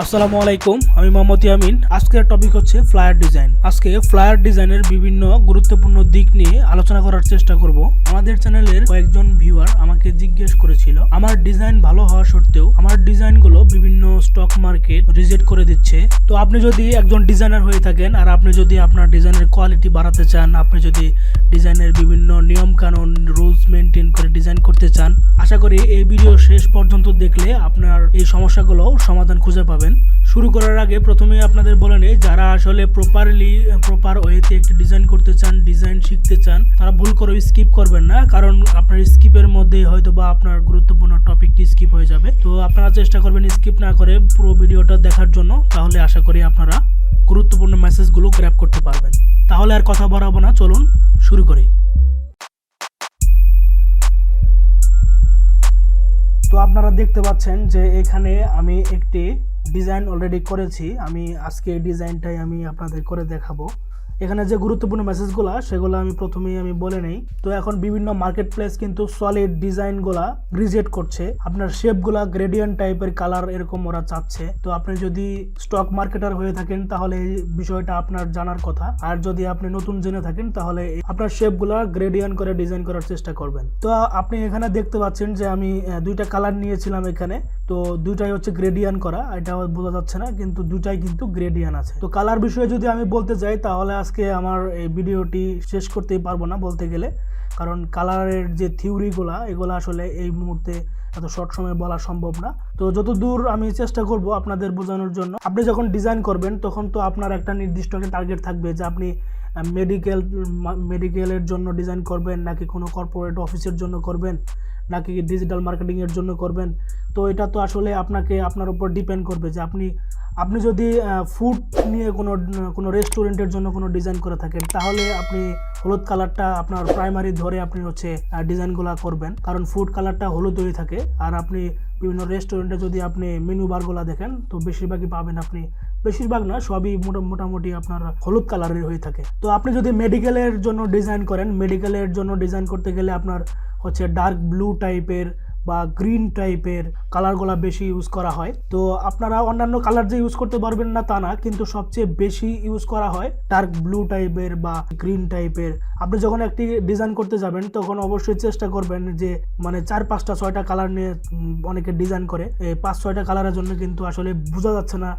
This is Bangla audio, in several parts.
আসসালামু আলাইকুম, আমি মোহাম্মদ ইয়ামিন। আজকের টপিক হচ্ছে ফ্লায়ার ডিজাইন। আজকে ফ্লায়ার ডিজাইনের বিভিন্ন গুরুত্বপূর্ণ দিক নিয়ে আলোচনা করার চেষ্টা করব। আমাদের চ্যানেলের কয়েকজন ভিউয়ার আমাকে জিজ্ঞেস করেছিল, আমার ডিজাইন ভালো হওয়া সত্ত্বেও আমার ডিজাইনগুলো বিভিন্ন স্টক মার্কেট রিজেক্ট করে দিচ্ছে। তো আপনি যদি একজন ডিজাইনার হয়ে থাকেন আর আপনি যদি আপনার ডিজাইনের কোয়ালিটি বাড়াতে চান, আপনি যদি ডিজাইনের বিভিন্ন নিয়ম কানুন রুলস মেনটেন করে ডিজাইন করতে চান, আশা করি এই ভিডিও শেষ পর্যন্ত দেখলে আপনার এই সমস্যাগুলো সমাধান খুঁজে পাবেন। শুরু করার আগে প্রথমে আপনাদের বলে নেই, যারা আসলে প্রপার ওয়েতে একটি ডিজাইন করতে চান, ডিজাইন শিখতে চান, তারা ভুল করে স্কিপ করবেন না, কারণ আপনার স্কিপের মধ্যে হয়তো বা আপনার গুরুত্বপূর্ণ টপিকটি স্কিপ হয়ে যাবে। তো আপনারা চেষ্টা করবেন স্কিপ না করে পুরো ভিডিওটা দেখার জন্য, তাহলে আশা করি আপনারা গুরুত্বপূর্ণ মেসেজগুলো গ্র্যাব করতে পারবেন। তাহলে আর কথা বাড়াবো না, চলুন শুরু করি। তো আপনারা দেখতে পাচ্ছেন যে এখানে আমি একটি ডিজাইন অলরেডি করেছি। আমি আজকে এই ডিজাইনটাই আমি আপনাদের করে দেখাবো। এখানে যে গুরুত্বপূর্ণ মেসেজগুলো সেগুলো আমি প্রথমেই বলে নেই। তো এখন বিভিন্ন মার্কেট প্লেস কিন্তু সলিড ডিজাইনগুলা রিজেক্ট করছে। আপনার শেপগুলা গ্রেডিয়েন্ট টাইপের কালার এরকম ওরা চাচ্ছে। তো আপনি যদি স্টক মার্কেটার হয়ে থাকেন তাহলে এই বিষয়টা আপনার জানার কথা, আর যদি আপনি নতুন জেনে থাকেন তাহলে আপনার শেপগুলা গ্রেডিয়েন্ট করে ডিজাইন করার চেষ্টা করবেন। তো আপনি এখানে দেখতে পাচ্ছেন যে আমি দুইটা কালার নিয়েছিলাম এখানে। তো দুইটাই হচ্ছে গ্রেডিয়ান করা, এটা বোঝা যাচ্ছে না, কিন্তু দুইটাই কিন্তু গ্রেডিয়ান আছে। তো কালার বিষয়ে যদি আমি বলতে যাই তাহলে আজকে আমার এই ভিডিওটি শেষ করতেই পারবো না বলতে গেলে, কারণ কালারের যে থিওরিগুলা এগুলো আসলে এই মুহূর্তে এত শর্ট সময়ে বলা সম্ভব না। তো যতদূর আমি চেষ্টা করব আপনাদের বোঝানোর জন্য। আপনি যখন ডিজাইন করবেন তখন তো আপনার একটা নির্দিষ্ট টার্গেট থাকবে যে আপনি মেডিকেলের জন্য ডিজাইন করবেন, নাকি কোনো কর্পোরেট অফিসের জন্য করবেন, নাকি ডিজিটাল মার্কেটিংয়ের জন্য করবেন। তো এটা তো আসলে আপনার উপর ডিপেন্ড করবে যে আপনি যদি ফুড নিয়ে কোনো রেস্টুরেন্টের জন্য কোনো ডিজাইন করে থাকেন তাহলে আপনি হলুদ কালারটা আপনার প্রাইমারি ধরে আপনি হচ্ছে ডিজাইনগুলো করবেন, কারণ ফুড কালারটা হলুদ হয়ে থাকে। আর আপনি বিভিন্ন রেস্টুরেন্টে যদি আপনি মেনু বারগুলো দেখেন তো বেশিরভাগই পাবেন, আপনি বেশিরভাগ না সবই মোটামুটি আপনার হলুদ কালারের হয়ে থাকে। তো আপনি যদি মেডিকেলের জন্য ডিজাইন করেন, মেডিকেলের জন্য ডিজাইন করতে গেলে আপনার হচ্ছে ডার্ক ব্লু টাইপের বা গ্রিন টাইপের কালারগুলো বেশি ইউজ করা হয়। তো আপনারা অন্যান্য কালার যে ইউজ করতে পারবেন না তা না, কিন্তু সবচেয়ে বেশি ইউজ করা হয় ডার্ক ব্লু টাইপের বা গ্রিন টাইপের। আপনি যখন একটি ডিজাইন করতে যাবেন তখন অবশ্যই চেষ্টা করবেন যে 4-5-6টা কালার নিয়ে অনেকে ডিজাইন করে, এই 5-6টা কালারের জন্য কিন্তু আসলে বোঝা যাচ্ছে না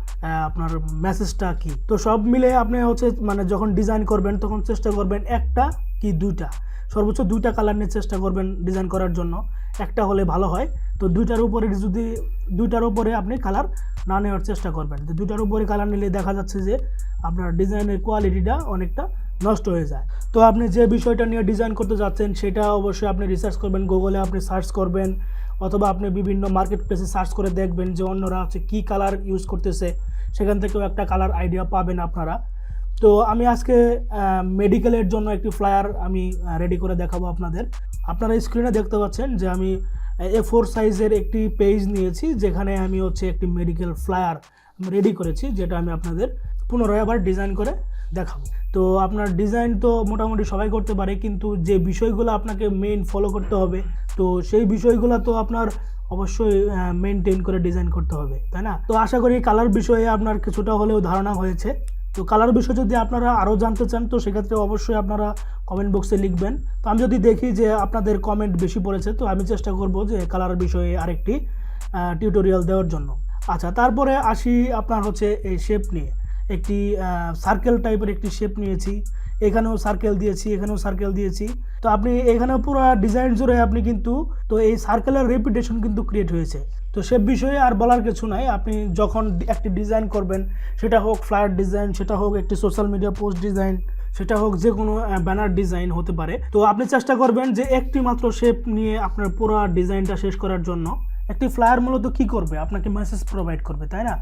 আপনার মেসেজটা কি। তো সব মিলে আপনি হচ্ছে যখন ডিজাইন করবেন তখন চেষ্টা করবেন একটা কি দুইটা, সর্বোচ্চ 2টা কালার নিয়ে চেষ্টা করবেন ডিজাইন করার জন্য। একটা হলে ভালো হয়। তো দুইটার উপরে আপনি কালার না নেওয়ার চেষ্টা করবেন। তো 2টার উপরে কালার নিলে দেখা যাচ্ছে যে আপনার ডিজাইনের কোয়ালিটিটা অনেকটা নষ্ট হয়ে যায়। তো আপনি যে বিষয়টা নিয়ে ডিজাইন করতে যাচ্ছেন সেটা অবশ্যই আপনি রিসার্চ করবেন, গুগলে আপনি সার্চ করবেন, অথবা আপনি বিভিন্ন মার্কেট প্লেসে সার্চ করে দেখবেন যে অন্যরা হচ্ছে কী কালার ইউজ করতেছে, সেখান থেকেও একটা কালার আইডিয়া পাবেন আপনারা। তো আমি আজকে মেডিকেলের জন্য একটি ফ্লায়ার আমি রেডি করে দেখাবো আপনাদের। আপনারা স্ক্রিনে দেখতে পাচ্ছেন যে আমি A4 সাইজের একটি পেজ নিয়েছি, যেখানে আমি হচ্ছে একটি মেডিকেল ফ্লায়ার রেডি করেছি, যেটা আমি আপনাদের পুনরায় আবার ডিজাইন করে দেখাবো। তো আপনার ডিজাইন তো মোটামুটি সবাই করতে পারে, কিন্তু যে বিষয়গুলো আপনাকে মেইন ফলো করতে হবে, তো সেই বিষয়গুলো তো আপনার অবশ্যই মেনটেন করে ডিজাইন করতে হবে, তাই না? তো আশা করি কালার বিষয়ে আপনার কিছুটা হলেও ধারণা হয়েছে। তো কালার বিষয়ে যদি আপনারা আরও জানতে চান তো সেক্ষেত্রে অবশ্যই আপনারা কমেন্ট বক্সে লিখবেন। তো আমি যদি দেখি যে আপনাদের কমেন্ট বেশি পড়েছে তো আমি চেষ্টা করব যে কালার বিষয়ে আরেকটি টিউটোরিয়াল দেওয়ার জন্য। আচ্ছা, তারপরে আসি আপনার হচ্ছে এই শেপ নিয়ে। একটি সার্কেল টাইপের একটি শেপ নিয়েছি, এখানেও সার্কেল দিয়েছি, এখানেও সার্কেল দিয়েছি। তো আপনি এখানে পুরো ডিজাইন জুড়ে আপনি কিন্তু তো এই সার্কেলের রেপিটেশন কিন্তু ক্রিয়েট হয়েছে। তো সে বিষয়ে আর বলার কিছু নাই। আপনি যখন একটি ডিজাইন করবেন, সেটা হোক ফ্লায়ার ডিজাইন, সেটা হোক একটি সোশ্যাল মিডিয়া পোস্ট ডিজাইন, সেটা হোক যে কোনো ব্যানার ডিজাইন হতে পারে, তো আপনি চেষ্টা করবেন যে একটি মাত্র শেপ নিয়ে আপনার পুরো ডিজাইনটা শেষ করার জন্য। একটি ফ্লায়ার মূলত কি করবে, আপনাকে মেসেজ প্রোভাইড করবে, তাই না?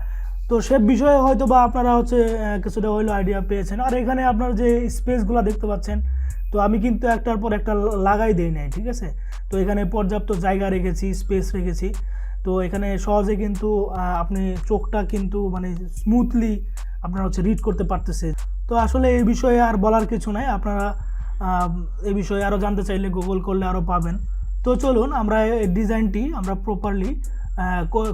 তো সে বিষয়ে হয়তো বা আপনারা হচ্ছে কিছুটা হইলেও আইডিয়া পেয়েছেন। আর এখানে আপনার যে স্পেসগুলো দেখতে পাচ্ছেন, তো আমি কিন্তু একটার পর একটা লাগাই দেই নাই, ঠিক আছে? তো এখানে পর্যাপ্ত জায়গা রেখেছি, স্পেস রেখেছি। তো এখানে সহজে কিন্তু আপনি চোখটা কিন্তু স্মুথলি আপনার হচ্ছে রিড করতে পারতেছে। তো আসলে এই বিষয়ে আর বলার কিছু নাই, আপনারা এই বিষয়ে আরও জানতে চাইলে গুগল করলে আরও পাবেন। তো চলুন আমরা এই ডিজাইনটি আমরা প্রপারলি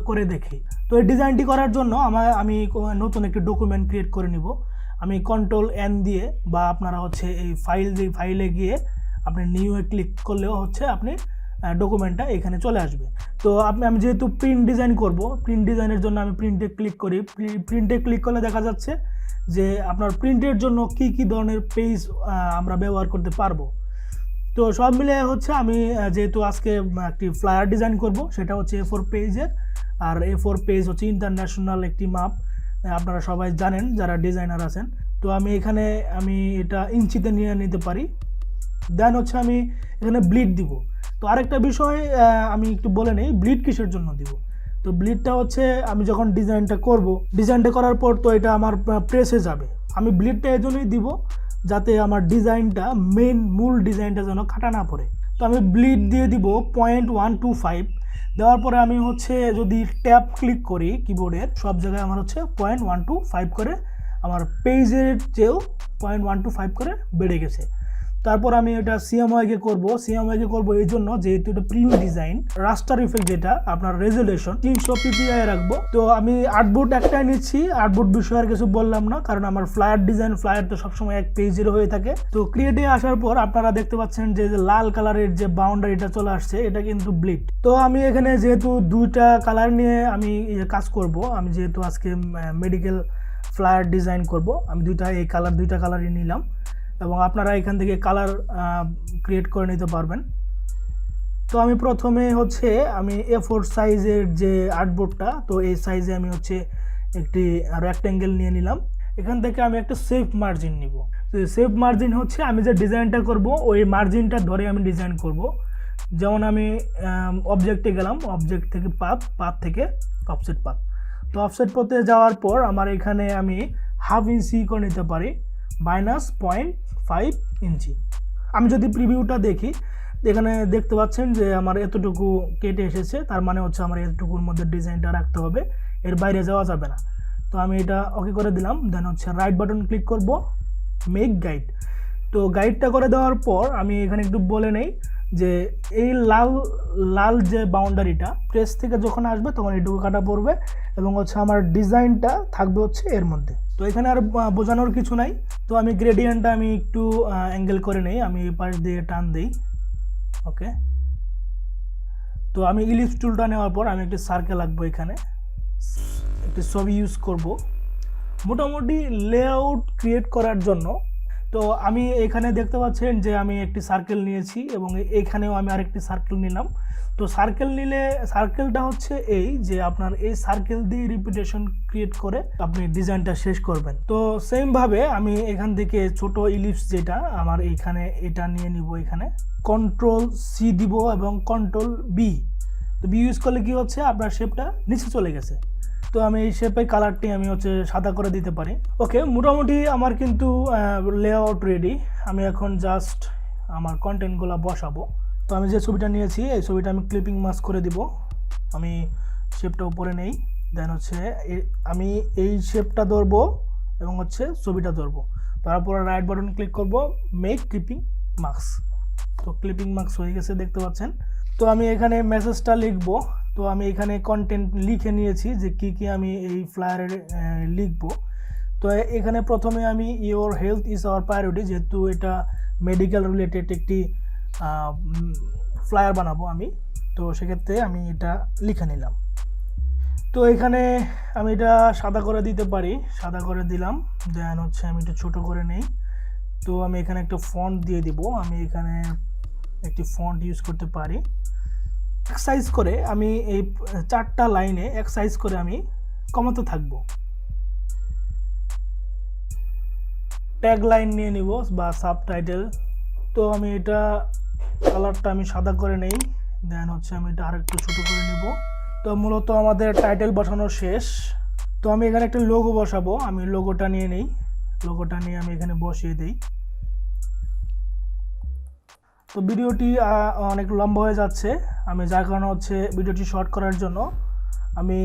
করে দেখি। তো এই ডিজাইনটি করার জন্য আমি নতুন একটি ডকুমেন্ট ক্রিয়েট করে নিব। আমি Ctrl+N দিয়ে বা আপনারা হচ্ছে এই ফাইলে গিয়ে আপনি নিউয়ে ক্লিক করলেও হচ্ছে আপনি ডকুমেন্টটা এখানে চলে আসবে। তো আমি যেহেতু প্রিন্ট ডিজাইন করব, প্রিন্ট ডিজাইনের জন্য আমি প্রিন্টে ক্লিক করি। প্রিন্টে ক্লিক করলে দেখা যাচ্ছে যে আপনার প্রিন্টের জন্য কি কি ধরনের পেজ আমরা ব্যবহার করতে পারবো। তো সব মিলে হচ্ছে আমি যেহেতু আজকে একটি ফ্লায়ার ডিজাইন করব, সেটা হচ্ছে A4 পেজের। আর A4 পেজ হচ্ছে ইন্টারন্যাশনাল একটি মাপ, আপনারা সবাই জানেন যারা ডিজাইনার আছেন। তো আমি এটা ইঞ্চিতে নিয়ে নিতে পারি। দেন হচ্ছে আমি এখানে ব্লিড দিব। তো আরেকটা বিষয় আমি একটু বলে নেই, ব্লিড কিসের জন্য দিব। তো ব্লিডটা হচ্ছে আমি যখন ডিজাইনটা করার পর তো এটা আমার প্রেসে যাবে। আমি ব্লিডটা এজন্যই দিব যাতে আমার ডিজাইনটা মূল ডিজাইনটা যেন কাটা না পড়ে। তো আমি ব্লিড দিয়ে দিব 0.125। দেওয়ার পরে আমি হচ্ছে যদি ট্যাব ক্লিক করি কিবোর্ডের, সব জায়গায় আমার হচ্ছে 0.125 করে আমার পেজের চেয়েও 0.125 করে বেড়ে গেছে। তারপর আমি এটা সিএমওয়াইকে করব এই জন্য যেহেতু এটা প্রিন্ট ডিজাইন, রাস্টার ইফেক্ট যেটা আপনার রেজুলেশন 300 ppi রাখবো। তো আমি আর্টবোর্ড একটাই নিচ্ছি, আর্টবোর্ড বিষয়ে আর কিছু বললাম না, কারণ আমার ফ্লায়ার তো সবসময় এক পেজের হয়ে থাকে। তো ক্রিয়েটিভে আসার পর আপনারা দেখতে পাচ্ছেন যে লাল কালারের যে বাউন্ডারিটা চলে আসছে, এটা কিন্তু ব্লিড। তো আমি এখানে যেহেতু দুইটা কালার নিয়ে আমি কাজ করব, আমি যেহেতু আজকে মেডিকেল ফ্লায়ার ডিজাইন করব, আমি দুইটা কালারই নিলাম এবং আপনারা এখান থেকে কালার ক্রিয়েট করে নিতে পারবেন। তো আমি প্রথমে হচ্ছে আমি A4 সাইজের যে আর্টবোর্ডটা, তো এই সাইজে আমি হচ্ছে একটি রেক্ট্যাঙ্গেল নিয়ে নিলাম। এখান থেকে আমি একটা সেফ মার্জিন নিব। তো সেফ মার্জিন হচ্ছে আমি যে ডিজাইনটা করব ওই মার্জিনটা ধরে আমি ডিজাইন করব। যেমন আমি অবজেক্টে গেলাম, অবজেক্ট থেকে পাথ থেকে অফসেট পাথ। তো অফসেট পথে যাওয়ার পর আমার এখানে আমি ½ ইঞ্চি করে নিতে পারি, -0.5 ইঞ্চি। আমি যদি প্রিভিউটা দেখি, এখানে দেখতে পাচ্ছেন যে আমার এতটুকু কেটে এসেছে, তার মানে হচ্ছে আমার এতটুকুর মধ্যে ডিজাইনটা রাখতে হবে, এর বাইরে যাওয়া যাবে না। তো আমি এটা ওকে করে দিলাম। দেন হচ্ছে রাইট বাটন ক্লিক করব, মেক গাইড। তো গাইডটা করে দেওয়ার পর আমি এখানে একটু বলে নেই যে এই লাল যে বাউন্ডারিটা প্রেস থেকে যখন আসবে তখন এইটুকু কাটা পড়বে এবং হচ্ছে আমার ডিজাইনটা থাকবে হচ্ছে এর মধ্যে। তো এখানে আর বোঝানোর কিছু নাই। তো আমি গ্রেডিয়েন্টটা আমি একটু অ্যাঙ্গেল করে নেই, আমি এই পাশ দিয়ে টান দিই। ওকে, তো আমি ইলিপস টুলটা নেওয়ার পর আমি একটি সার্কেল আঁকবো, এখানে একটি ছবি ইউজ করব মোটামুটি লেআউট ক্রিয়েট করার জন্য। তো আমি এখানে দেখতে পাচ্ছেন যে আমি একটি সার্কেল নিয়েছি এবং এখানেও আমি আরেকটি সার্কেল নিলাম। তো সার্কেলটা হচ্ছে এই যে আপনার এই সার্কেল দিয়ে রিপিটেশন ক্রিয়েট করে আপনি ডিজাইনটা শেষ করবেন। তো সেম ভাবে আমি এখান থেকে ছোট ইলিপস যেটা আমার এইখানে এটা নিয়ে নিব, এখানে Ctrl+C দিব এবং Ctrl+B। তো বি ইউজ করলে কি হচ্ছে আপনার শেপটা নিচে চলে গেছে। তো আমি এই শেপের কালারটি আমি হচ্ছে সাদা করে দিতে পারি। ওকে, মোটামুটি আমার কিন্তু লেআউট রেডি। আমি এখন জাস্ট আমার কন্টেন্টগুলো বসাবো। তো আমি যে ছবিটা নিয়েছি এই ছবিটা আমি ক্লিপিং মাস্ক করে দিব। আমি শেপটা উপরে নেই, দেন হচ্ছে আমি এই শেপটা ধরবো এবং হচ্ছে ছবিটা ধরবো। তারপর রাইট বাটন ক্লিক করব, মেক ক্লিপিং মাস্ক। তো ক্লিপিং মাস্ক হয়ে গেছে দেখতে পাচ্ছেন। তো আমি এখানে মেসেজটা লিখবো। তো আমি এখানে কন্টেন্ট লিখে নিয়েছি যে কি আমি এই ফ্লায়ারে লিখবো। তো এখানে প্রথমে আমি your health is our priority, যেহেতু এটা মেডিকেল রিলেটেড একটি ফ্লায়ার বানাবো আমি, তো সেক্ষেত্রে আমি এটা লিখে নিলাম। তো এখানে আমি এটা সাদা করে দিতে পারি, সাদা করে দিলাম। দেন হচ্ছে আমি একটু ছোটো করে নেই। তো আমি এখানে একটা ফন্ট দিয়ে দিব। আমি এখানে একটি ফন্ট ইউজ করতে পারি। এক সাইজ করে আমি এই 4টা লাইনে এক সাইজ করে আমি কমাতে থাকবো। ট্যাগ লাইন নিয়ে নিব বা সাবটাইটেল। তো আমি এটা কালারটা আমি সাদা করে নেই। দেন হচ্ছে আমি এটা আরেকটু ছোটো করে নিব। তো মূলত আমাদের টাইটেল বসানো শেষ। তো আমি এখানে একটা লোগো বসাবো, আমি লোগোটা নিয়ে নেই। লোগোটা নিয়ে আমি এখানে বসিয়ে দিই। তো ভিডিওটি অনেক লম্বা হয়ে যাচ্ছে, আমি যার কারণে হচ্ছে ভিডিওটি শর্ট করার জন্য আমি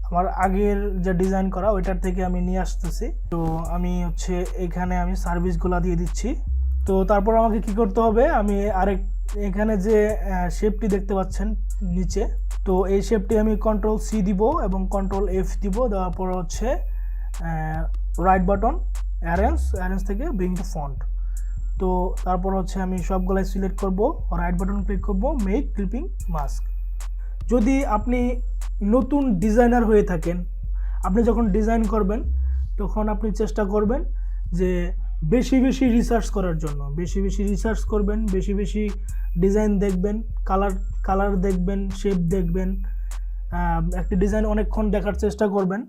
আমার আগের যে ডিজাইন করা ওইটার থেকে আমি নিয়ে আসতেছি। তো আমি হচ্ছে এখানে আমি সার্ভিসগুলো দিয়ে দিচ্ছি। তো তারপর আমাকে কি করতে হবে, আমি এখানে যে শেপটি দেখতে পাচ্ছেন নিচে, তো এই শেপটি আমি Ctrl+C দিব এবং Ctrl+F দিব, দেওয়ার পর হচ্ছে রাইট বাটন অ্যারেঞ্জ থেকে ব্রিং টু ফন্ট। তো তারপর হচ্ছে আমি সবগুলাই সিলেক্ট করব, রাইট বাটন ক্লিক করব, মেক ক্লিপিং মাস্ক। যদি আপনি নতুন ডিজাইনার হয়ে থাকেন, আপনি যখন ডিজাইন করবেন তখন আপনি চেষ্টা করবেন যে বেশি রিসার্চ করার জন্য, বেশি রিসার্চ করবেন, বেশি ডিজাইন দেখবেন, কালার দেখবেন, শেপ দেখবেন, একটি ডিজাইন অনেকক্ষণ দেখার চেষ্টা করবেন।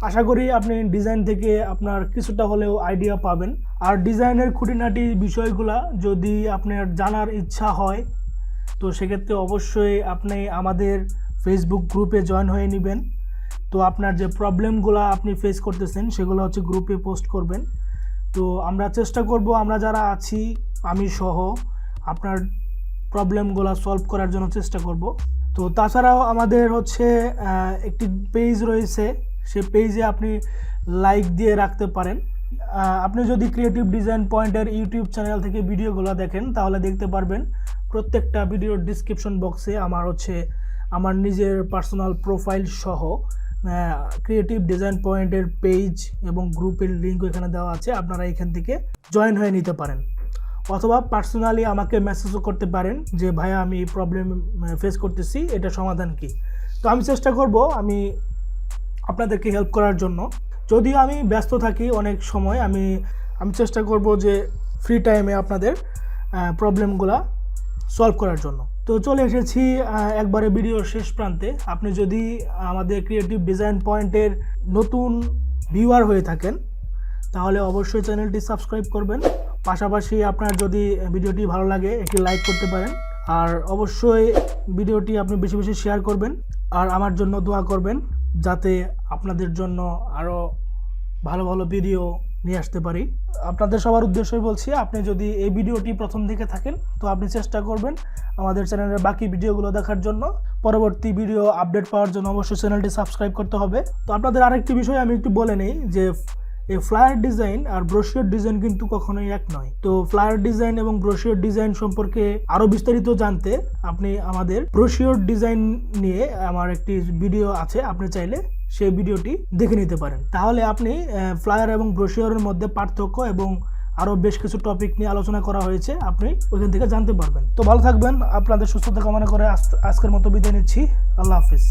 আশা করি আপনি ডিজাইন থেকে আপনার কিছুটা হলেও আইডিয়া পাবেন। আর ডিজাইনের খুঁটিনাটি বিষয়গুলা যদি আপনার জানার ইচ্ছা হয় তো সেক্ষেত্রে অবশ্যই আপনি আমাদের ফেসবুক গ্রুপে জয়েন হয়ে নেবেন। তো আপনার যে প্রবলেমগুলো আপনি ফেস করতেছেন সেগুলো হচ্ছে গ্রুপে পোস্ট করবেন। তো আমরা চেষ্টা করব, আমরা যারা আছি আমি সহ, আপনার প্রবলেমগুলো সলভ করার জন্য চেষ্টা করব। তো তাছাড়াও আমাদের হচ্ছে একটি পেজ রয়েছে, সেই পেজে আপনি লাইক দিয়ে রাখতে পারেন। আপনি যদি ক্রিয়েটিভ ডিজাইন পয়েন্টের ইউটিউব চ্যানেল থেকে ভিডিওগুলো দেখেন তাহলে দেখতে পারবেন প্রত্যেকটা ভিডিওর ডিসক্রিপশন বক্সে আমার নিজের পার্সোনাল প্রোফাইল সহ ক্রিয়েটিভ ডিজাইন পয়েন্টের পেজ এবং গ্রুপের লিঙ্ক এখানে দেওয়া আছে, আপনারা এখান থেকে জয়েন হয়ে নিতে পারেন। অথবা পার্সোনালি আমাকে মেসেজও করতে পারেন যে ভাইয়া আমি এই প্রবলেম ফেস করতেছি, এটা সমাধান কি। তো আমি চেষ্টা করব আমি আপনাদেরকে হেল্প করার জন্য। যদিও আমি ব্যস্ত থাকি অনেক সময়, আমি চেষ্টা করব যে ফ্রি টাইমে আপনাদের প্রবলেমগুলো সলভ করার জন্য। তো চলে এসেছি একবারে ভিডিওর শেষ প্রান্তে। আপনি যদি আমাদের ক্রিয়েটিভ ডিজাইন পয়েন্টের নতুন ভিউয়ার হয়ে থাকেন তাহলে অবশ্যই চ্যানেলটি সাবস্ক্রাইব করবেন। পাশাপাশি আপনার যদি ভিডিওটি ভালো লাগে একটি লাইক করতে পারেন, আর অবশ্যই ভিডিওটি আপনি বেশি শেয়ার করবেন, আর আমার জন্য দোয়া করবেন যাতে আপনাদের জন্য আরও ভালো ভিডিও নিয়ে আসতে পারি। আপনাদের সবার উদ্দেশ্যই বলছি, আপনি যদি এই ভিডিওটি প্রথম দিকে থাকেন তো আপনি চেষ্টা করবেন আমাদের চ্যানেলের বাকি ভিডিওগুলো দেখার জন্য। পরবর্তী ভিডিও আপডেট পাওয়ার জন্য অবশ্যই চ্যানেলটি সাবস্ক্রাইব করতে হবে। তো আপনাদের আরেকটি বিষয় আমি একটু বলে নেই যে এই ফ্লায়ার ডিজাইন আর ব্রোশিওর ডিজাইন কিন্তু কখনোই এক নয়। তো ফ্লায়ার ডিজাইন এবং ব্রোশিওর ডিজাইন সম্পর্কে আরো বিস্তারিত জানতে আপনি আমাদের ব্রোশিওর ডিজাইন নিয়ে আমার একটি ভিডিও আছে, আপনি চাইলে সেই ভিডিওটি দেখে নিতে পারেন। তাহলে আপনি ফ্লায়ার এবং ব্রোশিওরের মধ্যে পার্থক্য এবং আরো বেশ কিছু টপিক নিয়ে আলোচনা করা হয়েছে, আপনি ওখান থেকে জানতে পারবেন। তো ভালো থাকবেন, আপনাদের সুস্থতা কামনা করে আজকের মতো বিদায় নিচ্ছি। আল্লাহ হাফিজ।